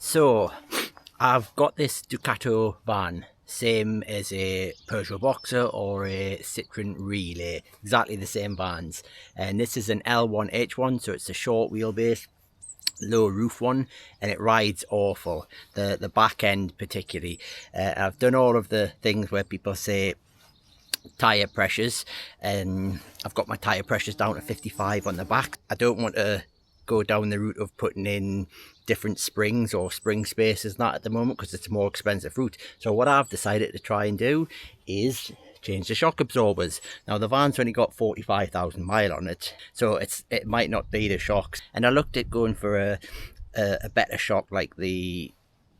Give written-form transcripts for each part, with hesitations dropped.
So I've got this Ducato van, same as a Peugeot Boxer or a Citroën Relay, exactly the same vans. And this is an L1 H1, so it's a short wheelbase, low roof one, and it rides awful. The back end particularly. I've done all of the things where people say tyre pressures, and I've got my tyre pressures down to 55 on the back. I don't want to go down the route of putting in different springs or spring spacers and that at the moment, because it's a more expensive route. So what I've decided to try and do is change the shock absorbers. Now the van's only got 45,000 mile on it, so it might not be the shocks, and I looked at going for a better shock like the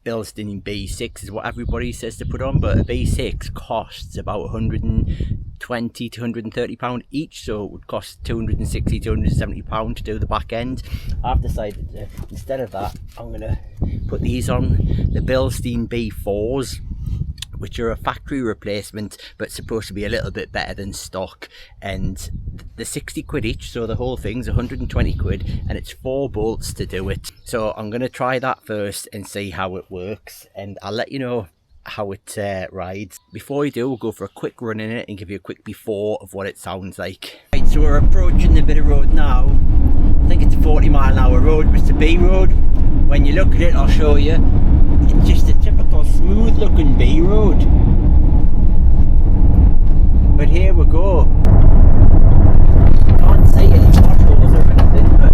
Bilstein B4 is what everybody says to put on, but a B6 costs about 120 to 130 pound each, so it would cost 260 270 pound to do the back end. I've decided to, instead of that, I'm gonna put these on, the Bilstein B4s, which are a factory replacement but supposed to be a little bit better than stock, and they're 60 quid each, so the whole thing's 120 quid, and it's 4 bolts to do it. So I'm going to try that first and see how it works, and I'll let you know how it rides. Before we do, we'll go for a quick run in it and give you a quick before of what it sounds like. Right, so we're approaching the bit of road now. I think it's a 40-mile-an-hour road, but it's a B road. When you look at it, I'll show you. It's just a typical smooth looking B road. But here we go. Can't see any potholes or anything, but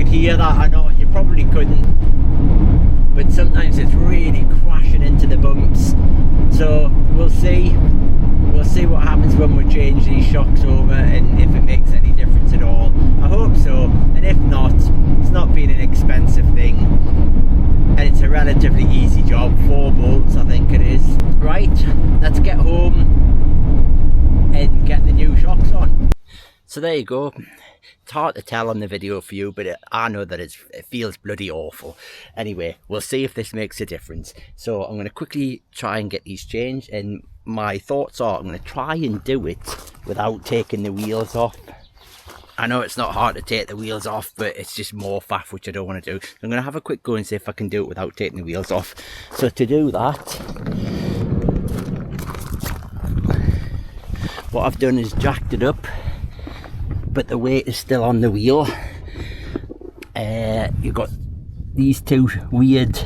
hear that. I know you probably couldn't, but sometimes it's really crashing into the bumps. So we'll see what happens when we change these shocks over, and if it makes any difference at all. I hope so, and if not, it's not been an expensive thing, and it's a relatively easy job. 4 bolts I think it is. Right, let's get home and get the new shocks on. So there you go. It's hard to tell on the video for you, but I know that it feels bloody awful. Anyway, we'll see if this makes a difference. So I'm going to quickly try and get these changed, and my thoughts are I'm going to try and do it without taking the wheels off. I know it's not hard to take the wheels off, but it's just more faff, which I don't want to do. So I'm going to have a quick go and see if I can do it without taking the wheels off. So to do that, what I've done is jacked it up, but the weight is still on the wheel. You've got these 2 weird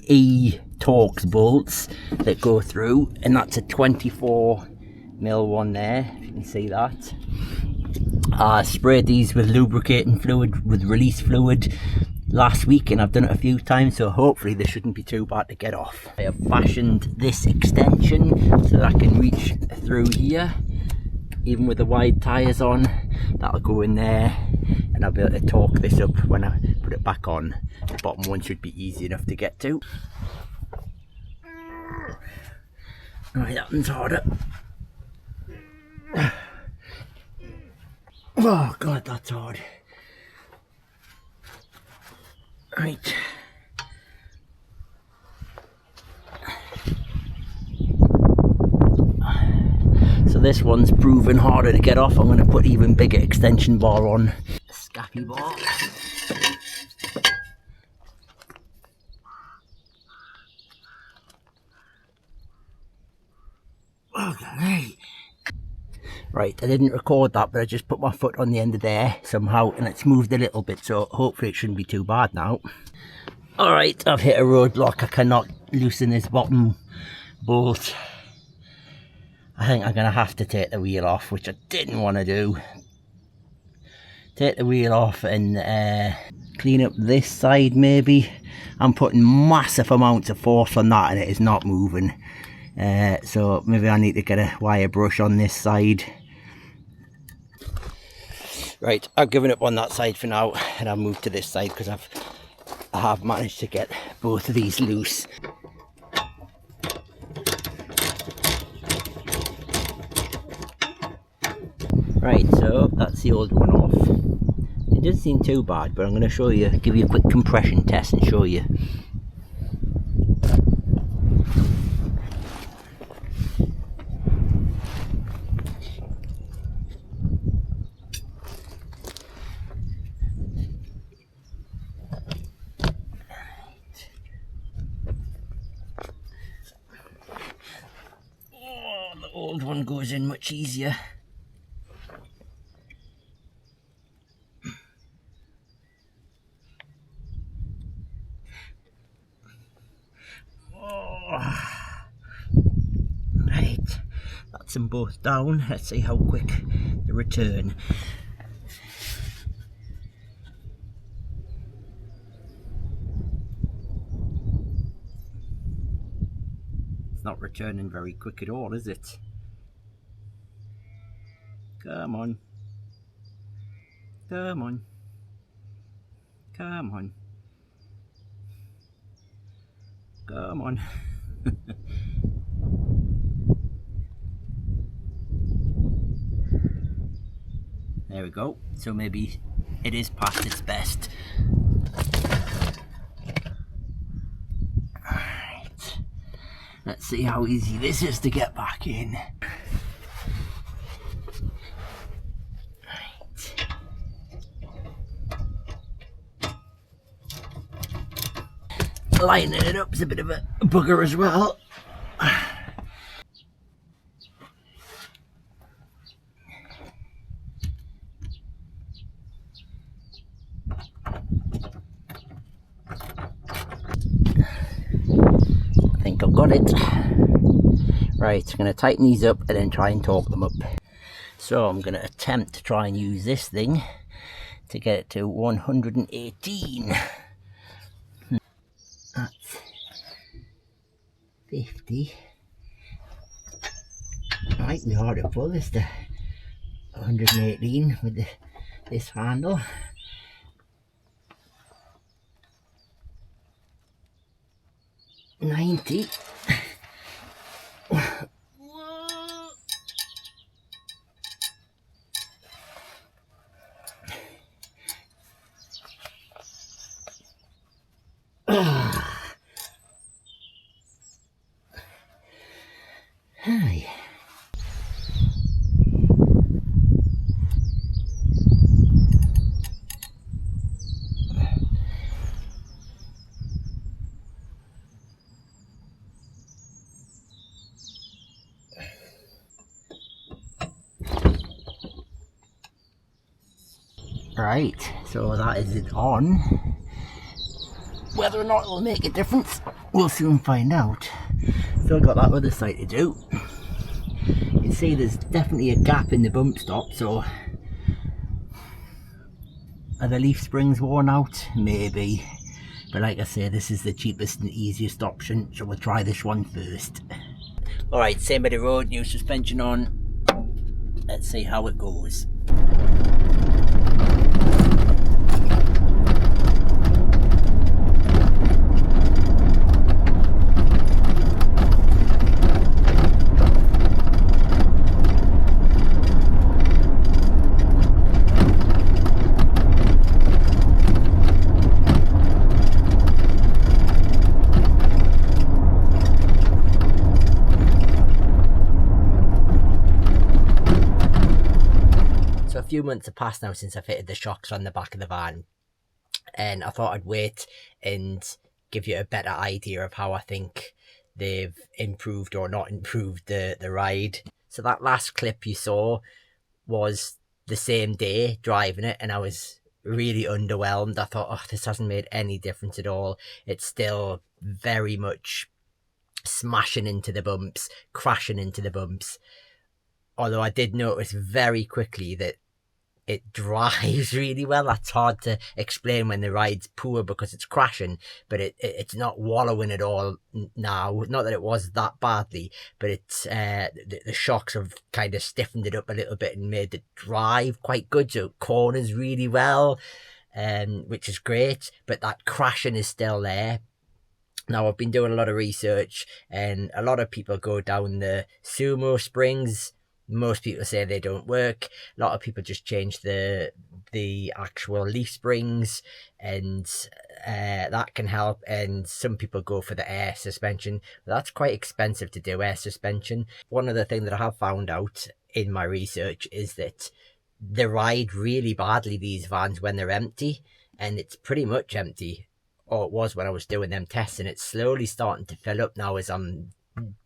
E-Torx bolts that go through, and that's a 24mm one there, if you can see that. I sprayed these with lubricating fluid, with release fluid, last week, and I've done it a few times, so hopefully this shouldn't be too bad to get off. I have fashioned this extension so that I can reach through here, even with the wide tyres on. That'll go in there, and I'll be able to torque this up when I put it back on. The bottom one should be easy enough to get to. Right, that one's harder. Oh god, that's hard. Right. So this one's proven harder to get off. I'm going to put even bigger extension bar on. A scappy bar. Okay. Right, I didn't record that, but I just put my foot on the end of there somehow and it's moved a little bit, so hopefully it shouldn't be too bad now. Alright, I've hit a roadblock. I cannot loosen this bottom bolt. I think I'm going to have to take the wheel off, which I didn't want to do. Take the wheel off and clean up this side maybe. I'm putting massive amounts of force on that and it is not moving. So maybe I need to get a wire brush on this side. Right, I've given up on that side for now and I've moved to this side because I have managed to get both of these loose. Right, so that's the old one off. It doesn't seem too bad, but I'm going to show you, give you a quick compression test and show you. Oh, the old one goes in much easier. Right, that's them both down. Let's see how quick they return. It's not returning very quick at all, is it? Come on. Come on. Come on. Come on. There we go. So maybe it is past its best. Alright. Let's see how easy this is to get back in. Right. Lining it up is a bit of a bugger as well. I think I've got it. Right, I'm going to tighten these up and then try and torque them up. So I'm going to attempt to try and use this thing to get it to 118. That's 50. Might be hard to pull this to 118 with this handle. 90. Hi. Right, so that is it on. Whether or not it'll make a difference, we'll soon find out. Still got that other side to do. You can see there's definitely a gap in the bump stop, so are the leaf springs worn out? Maybe. But like I say, this is the cheapest and easiest option, so we'll try this one first. Alright, same bit of road, new suspension on. Let's see how it goes. A few months have passed now since I fitted the shocks on the back of the van, and I thought I'd wait and give you a better idea of how I think they've improved or not improved the ride. So that last clip you saw was the same day driving it, and I was really underwhelmed. I thought, oh, this hasn't made any difference at all. It's still very much smashing into the bumps, crashing into the bumps. Although I did notice very quickly that it drives really well. That's hard to explain when the ride's poor because it's crashing, but it's not wallowing at all now. Not that it was that badly, but it's the shocks have kind of stiffened it up a little bit and made it drive quite good. So it corners really well, which is great, but that crashing is still there. Now, I've been doing a lot of research, and a lot of people go down the Sumo springs. Most people say they don't work. A lot of people just change the actual leaf springs, and that can help. And some people go for the air suspension. That's quite expensive to do, air suspension. One other thing that I have found out in my research is that they ride really badly, these vans, when they're empty, and it's pretty much empty. Or it was when I was doing them tests, and it's slowly starting to fill up now as I'm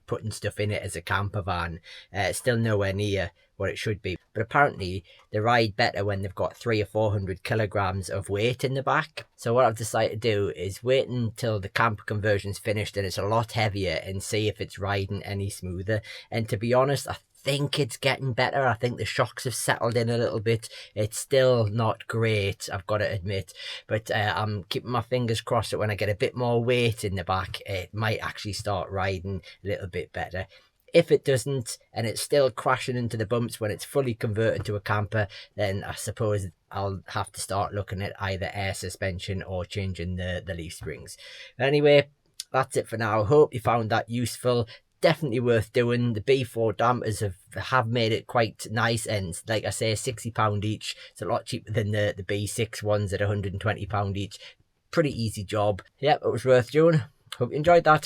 putting stuff in it as a camper van. It's still nowhere near what it should be, but apparently they ride better when they've got 300 or 400 kilograms of weight in the back. So what I've decided to do is wait until the camper conversion's finished and it's a lot heavier and see if it's riding any smoother. And to be honest, I think it's getting better. I think the shocks have settled in a little bit. It's still not great, I've got to admit, but I'm keeping my fingers crossed that when I get a bit more weight in the back, it might actually start riding a little bit better. If it doesn't, and it's still crashing into the bumps when it's fully converted to a camper, then I suppose I'll have to start looking at either air suspension or changing the leaf springs. Anyway, that's it for now. Hope you found that useful. Definitely worth doing. The B4 dampers have made it quite nice, and like I say, £60 each. It's a lot cheaper than the B6 ones at £120 each. Pretty easy job. Yep, it was worth doing. Hope you enjoyed that.